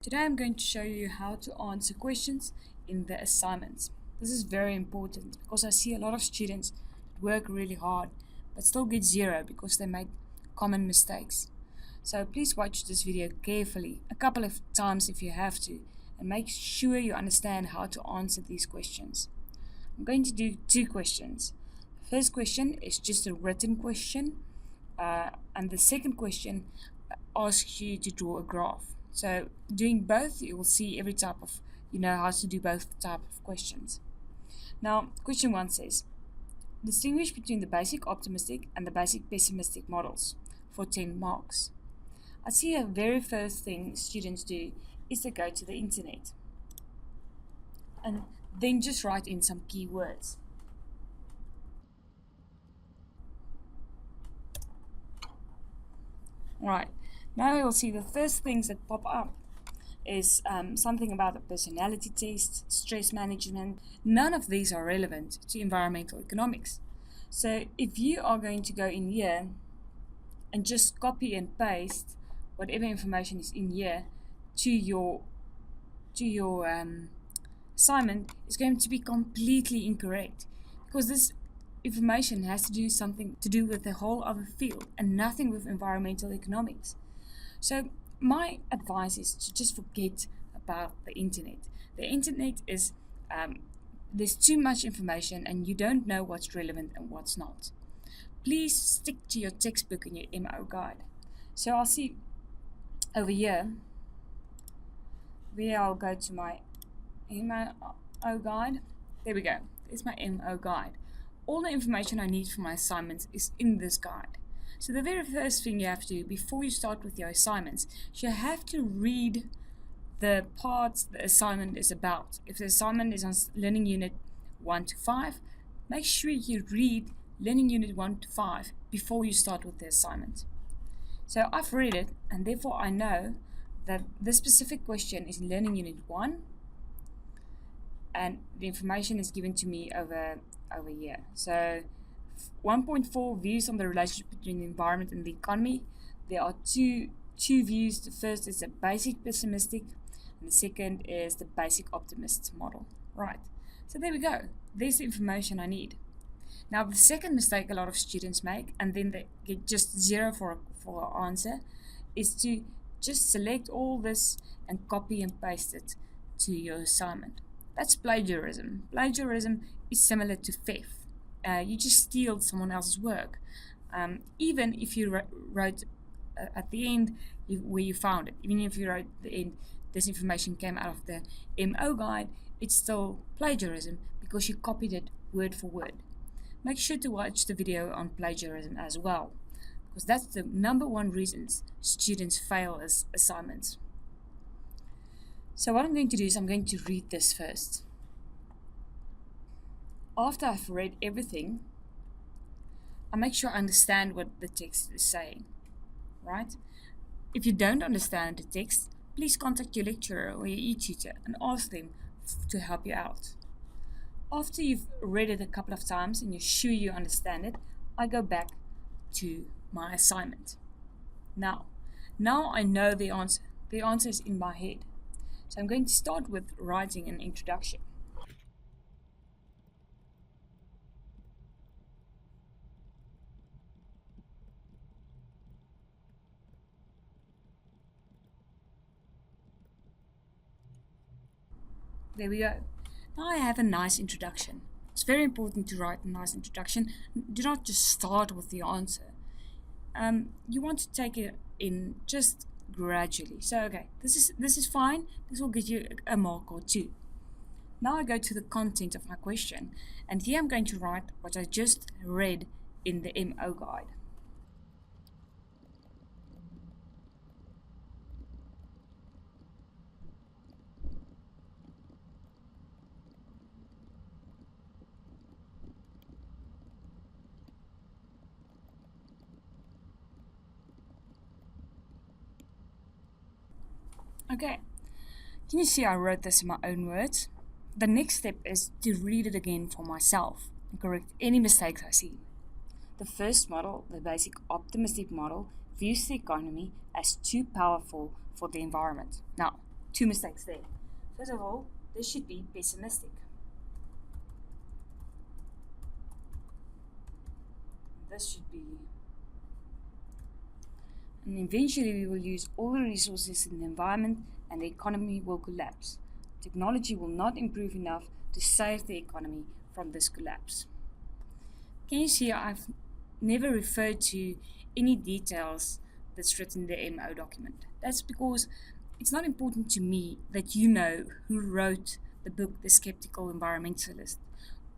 Today I'm going to show you how to answer questions in the assignments. This is very important because I see a lot of students work really hard but still get zero because they make common mistakes. So please watch this video carefully, a couple of times if you have to, and make sure you understand how to answer these questions. I'm going to do two questions. The first question is just a written question, and the second question asks you to draw a graph. So doing both, you will see every type of, how to do both type of questions. Now, question 1 says, distinguish between the basic optimistic and the basic pessimistic models for 10 marks. I see a very first thing students do is they go to the internet and then just write in some keywords. Right, now you'll see the first things that pop up is something about the personality test, stress management. None of these are relevant to environmental economics. So if you are going to go in here and just copy and paste whatever information is in here to your assignment, it's going to be completely incorrect because this information has to do something to do with a whole other field and nothing with environmental economics. So my advice is to just forget about the internet. The internet is, there's too much information and you don't know what's relevant and what's not. Please stick to your textbook and your MO guide. So I'll see over here, where I'll go to my MO guide. There we go, there's my MO guide. All the information I need for my assignments is in this guide. So the very first thing you have to do before you start with your assignments, you have to read the parts the assignment is about. If the assignment is on Learning Unit 1 to 5, make sure you read Learning Unit 1 to 5 before you start with the assignment. So I've read it, and therefore I know that this specific question is in Learning Unit 1, and the information is given to me over here. So 1.4 views on the relationship between the environment and the economy. There are two views. The first is a basic pessimistic, and the second is the basic optimist model. Right. So there we go. There's the information I need. Now the second mistake a lot of students make, and then they get just zero for an answer, is to just select all this and copy and paste it to your assignment. That's plagiarism. Plagiarism is similar to theft. You just steal someone else's work. Even if you wrote at the end where you found it, even if you wrote at the end, this information came out of the MO guide, it's still plagiarism because you copied it word for word. Make sure to watch the video on plagiarism as well, because that's the number one reasons students fail as assignments. So what I'm going to do is I'm going to read this first. After I've read everything, I make sure I understand what the text is saying, right? If you don't understand the text, please contact your lecturer or your e-tutor and ask them to help you out. After you've read it a couple of times and you're sure you understand it, I go back to my assignment. Now I know the answer. The answer is in my head. So I'm going to start with writing an introduction. There we go. Now I have a nice introduction. It's very important to write a nice introduction. Do not just start with the answer. You want to take it in just gradually. So okay, this is fine. This will get you a mark or two. Now I go to the content of my question, and here I'm going to write what I just read in the MO guide. Okay, can you see I wrote this in my own words? The next step is to read it again for myself and correct any mistakes I see. The first model, the basic optimistic model, views the economy as too powerful for the environment. Now, two mistakes there. First of all, this should be pessimistic. This should be, and eventually we will use all the resources in the environment and the economy will collapse. Technology will not improve enough to save the economy from this collapse. Can you see I've never referred to any details that's written in the MO document? That's because it's not important to me that you know who wrote the book, The Skeptical Environmentalist.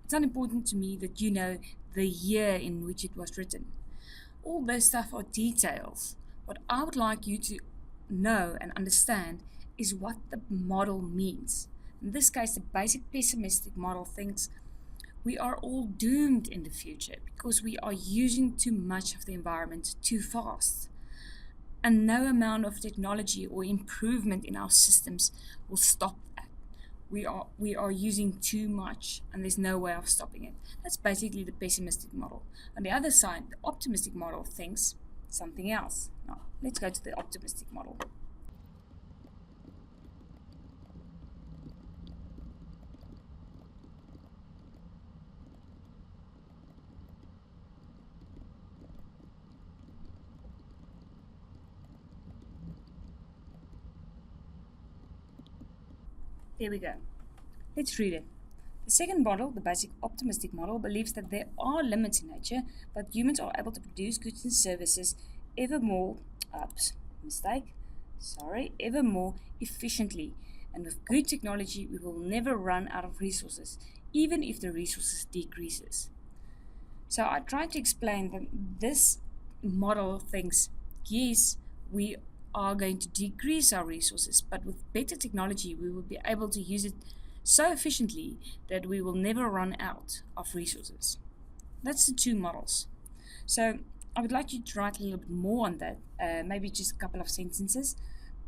It's not important to me that you know the year in which it was written. All those stuff are details. What I would like you to know and understand is what the model means. In this case, the basic pessimistic model thinks we are all doomed in the future because we are using too much of the environment too fast. And no amount of technology or improvement in our systems will stop that. We are using too much and there's no way of stopping it. That's basically the pessimistic model. On the other side, the optimistic model thinks something else. Now, let's go to the optimistic model. There we go. Let's read it. The second model, the basic optimistic model, believes that there are limits in nature, but humans are able to produce goods and services ever more efficiently. And with good technology, we will never run out of resources, even if the resources decreases. So I tried to explain that this model thinks, yes, we are going to decrease our resources, but with better technology, we will be able to use it so efficiently that we will never run out of resources. That's the two models. So I would like you to write a little bit more on that, maybe just a couple of sentences,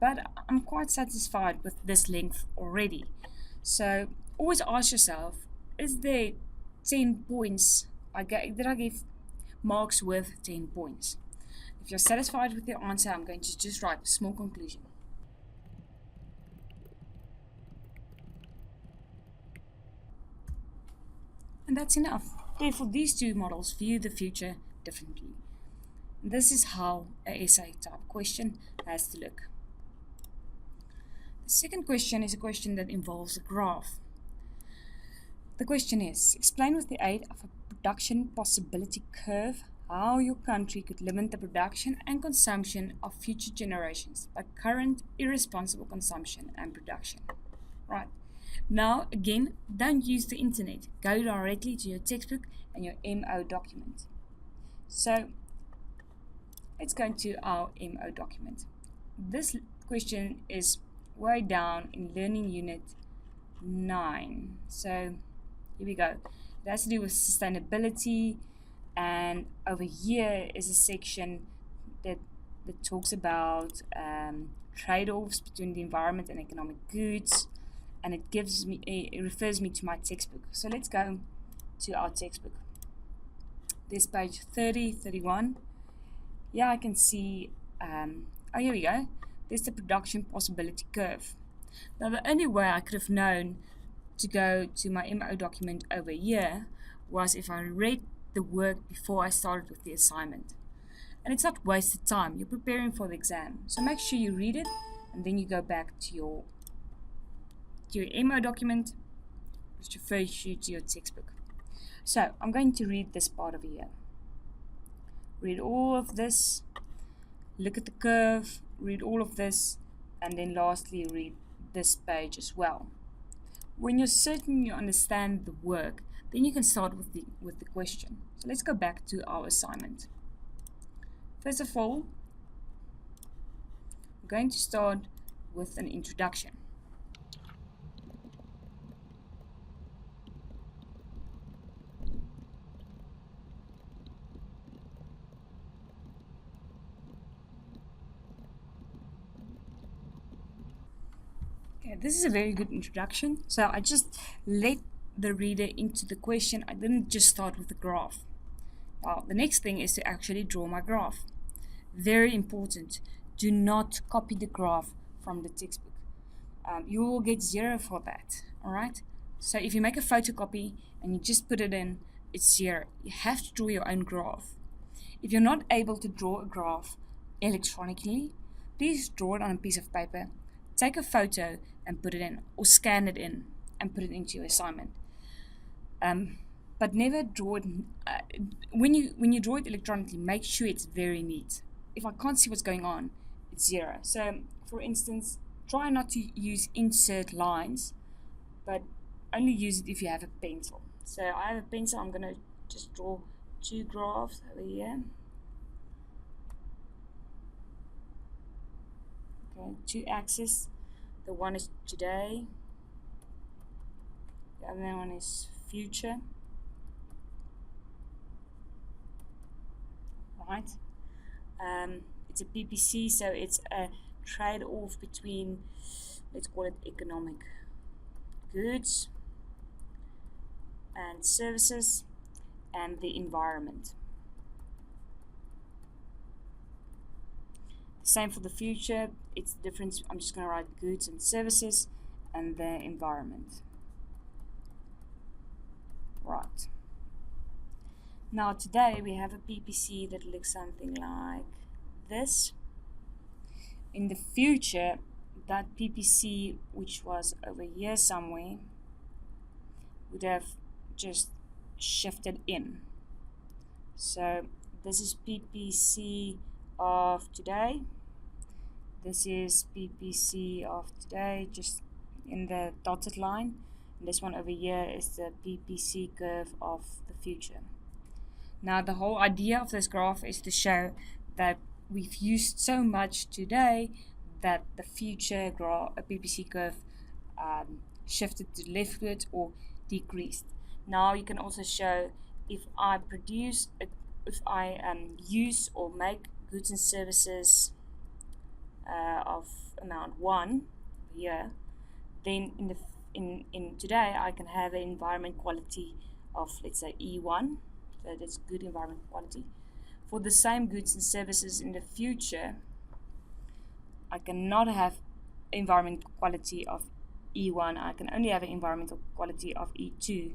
but I'm quite satisfied with this length already. So always ask yourself, is there 10 points? Did I give marks worth 10 points? If you're satisfied with your answer, I'm going to just write a small conclusion. And that's enough. Therefore, these two models view the future differently. This is how a essay type question has to look. The second question is a question that involves a graph. The question is, explain with the aid of a production possibility curve how your country could limit the production and consumption of future generations by current irresponsible consumption and production. Right. Now, again, don't use the internet. Go directly to your textbook and your MO document. So, let's go into our MO document. This question is way down in Learning Unit 9. So, here we go. It has to do with sustainability, and over here is a section that talks about trade-offs between the environment and economic goods, and it refers me to my textbook. So let's go to our textbook. This page 30, 31. Yeah, I can see, here we go. There's the production possibility curve. Now the only way I could have known to go to my MO document over here was if I read the work before I started with the assignment. And it's not wasted time. You're preparing for the exam. So make sure you read it and then you go back to your MO document, which refers you to your textbook. So I'm going to read this part over here. Read all of this, look at the curve, read all of this, and then lastly read this page as well. When you're certain you understand the work, then you can start with the question. So let's go back to our assignment. First of all, I'm going to start with an introduction. Okay, this is a very good introduction. So I just let the reader into the question. I didn't just start with the graph. Now, the next thing is to actually draw my graph. Very important. Do not copy the graph from the textbook. you will get 0 for that. Alright? So if you make a photocopy and you just put it in, it's 0. You have to draw your own graph. If you're not able to draw a graph electronically, please draw it on a piece of paper, take a photo and put it in, or scan it in and put it into your assignment. But never draw it, when you draw it electronically, make sure it's very neat. If I can't see what's going on, it's 0. So for instance, try not to use insert lines, but only use it if you have a pencil. So I have a pencil, I'm going to just draw 2 graphs over here. Okay, 2 axes. The one is today, the other one is future. Right? It's a PPC, so it's a trade-off between, let's call it economic goods and services and the environment. Same for the future, it's the difference. I'm just going to write goods and services and the environment. Right. Now today we have a PPC that looks something like this. In the future, that PPC, which was over here somewhere, would have just shifted in. So this is PPC of today. This is PPC of today, just in the dotted line. And this one over here is the PPC curve of the future. Now the whole idea of this graph is to show that we've used so much today that the future graph, a PPC curve, shifted to leftward or decreased. Now you can also show if I use or make goods and services of amount 1 here, then in today I can have an environment quality of, let's say, E1. So that's good environment quality. For the same goods and services in the future, I cannot have environment quality of E1. I can only have an environmental quality of E2.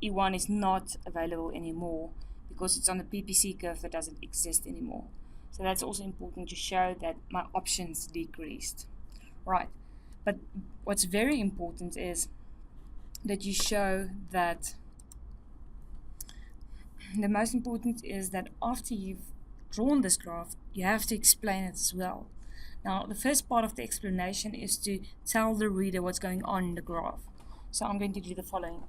E1 is not available anymore because it's on the PPC curve that doesn't exist anymore. So that's also important to show that my options decreased. Right. But what's very important is that you show that the most important is that after you've drawn this graph, you have to explain it as well. Now, the first part of the explanation is to tell the reader what's going on in the graph. So I'm going to do the following.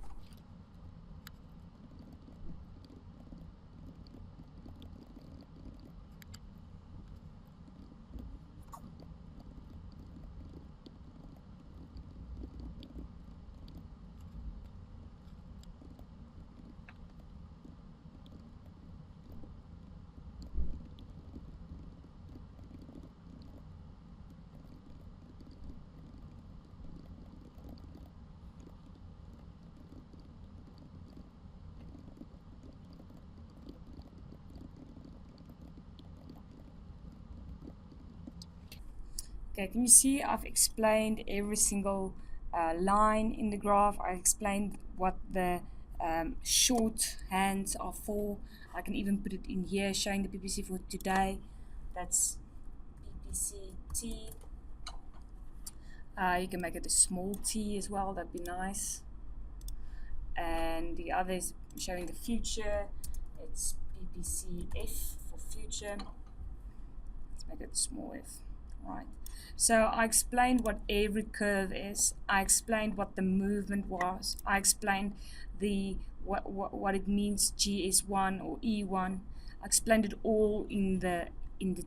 Okay, can you see I've explained every single line in the graph. I explained what the shorthands are for. I can even put it in here showing the PPC for today. That's PPC-T. You can make it a small t as well, that'd be nice. And the other is showing the future. It's PPC-F for future. Let's make it a small f. Right. So I explained what every curve is. I explained what the movement was. I explained the what it means, GS1 or E1. I explained it all in the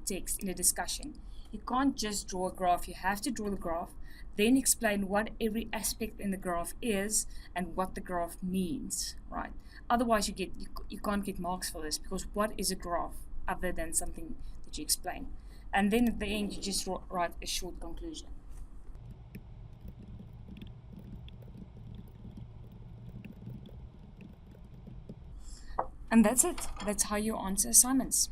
text, in the discussion. You can't just draw a graph. You have to draw the graph, then explain what every aspect in the graph is and what the graph means. Right. Otherwise, you can't get marks for this, because what is a graph other than something that you explain? And then at the end, you just write a short conclusion. And that's it. That's how you answer assignments.